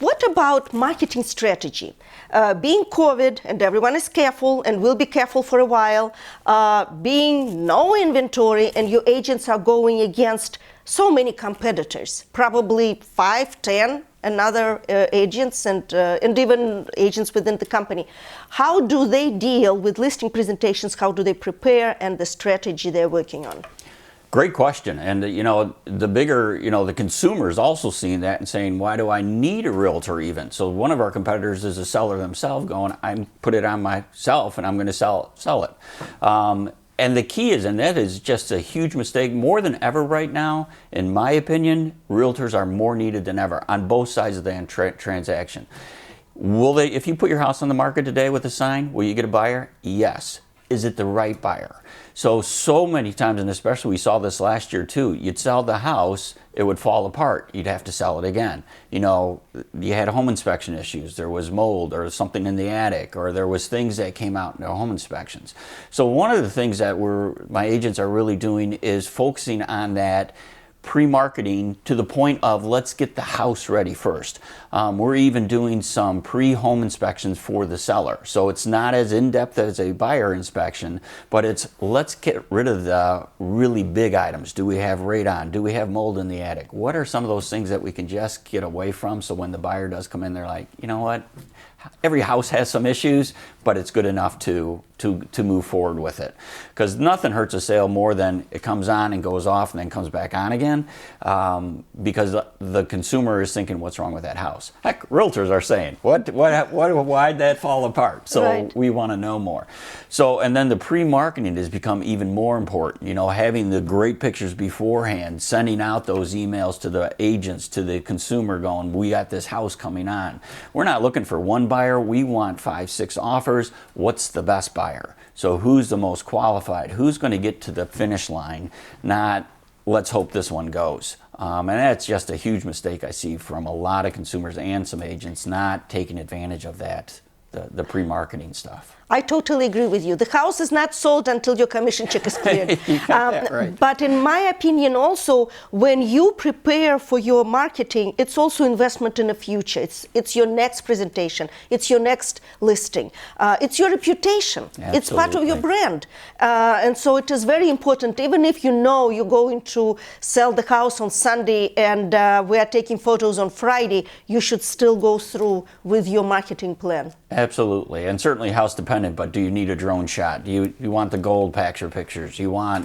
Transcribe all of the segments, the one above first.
What about marketing strategy? Being COVID, and everyone is careful and will be careful for a while, being no inventory and your agents are going against so many competitors, probably 5, 10 another agents and even agents within the company. How do they deal with listing presentations? How do they prepare and the strategy they're working on? Great question. And the bigger, the consumer is also seeing that and saying, why do I need a realtor even? So one of our competitors is a seller themselves going, I put it on myself and I'm going to sell it. And the key is, and that is just a huge mistake, more than ever right now, in my opinion, realtors are more needed than ever on both sides of the transaction. If you put your house on the market today with a sign, will you get a buyer? Yes. Is it the right buyer? So many times, and especially we saw this last year too, you'd sell the house, it would fall apart. You'd have to sell it again. You had home inspection issues. There was mold or something in the attic, or there was things that came out in the home inspections. So one of the things that my agents are really doing is focusing on that pre-marketing to the point of let's get the house ready first. We're even doing some pre-home inspections for the seller. So it's not as in-depth as a buyer inspection, but it's let's get rid of the really big items. Do we have radon? Do we have mold in the attic? What are some of those things that we can just get away from so when the buyer does come in, they're like, you know what? Every house has some issues, but it's good enough to move forward with it. Because nothing hurts a sale more than it comes on and goes off and then comes back on again, because the consumer is thinking, what's wrong with that house? Heck, realtors are saying, why'd that fall apart? So right. We want to know more. So, and then the pre-marketing has become even more important. Having the great pictures beforehand, sending out those emails to the agents, to the consumer going, we got this house coming on. We're not looking for one buyer, we want 5, 6 offers. What's the best buyer? So who's the most qualified? Who's going to get to the finish line? Not, let's hope this one goes. And that's just a huge mistake I see from a lot of consumers and some agents not taking advantage of that, the pre-marketing stuff. I totally agree with you. The house is not sold until your commission check is cleared. You got that right. But in my opinion also, when you prepare for your marketing, it's also investment in the future. It's your next presentation. It's your next listing. It's your reputation. Absolutely. It's part of your brand. And so it is very important, even if you're going to sell the house on Sunday and we are taking photos on Friday, you should still go through with your marketing plan. Absolutely. And certainly house dependent, but do you need a drone shot? Do you want the gold pictures? You want,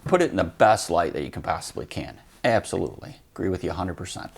put it in the best light that you can possibly can. Absolutely. Agree with you 100%.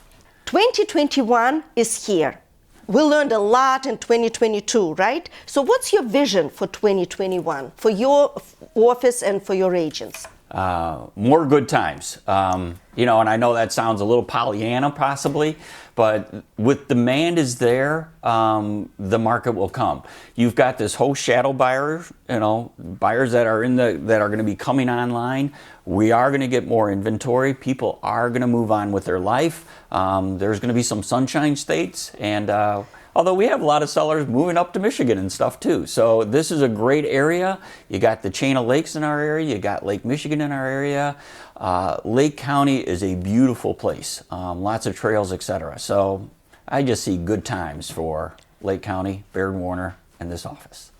2021 is here. We learned a lot in 2022, right? So what's your vision for 2021 for your office and for your agents? More good times. And I know that sounds a little Pollyanna possibly, but with demand is there, the market will come. You've got this whole shadow buyer, buyers that are going to be coming online. We are going to get more inventory. People are going to move on with their life. There's going to be some sunshine states, and although we have a lot of sellers moving up to Michigan and stuff too. So this is a great area. You got the chain of lakes in our area. You got Lake Michigan in our area. Lake County is a beautiful place. Lots of trails, etc. So I just see good times for Lake County, Baird Warner, and this office.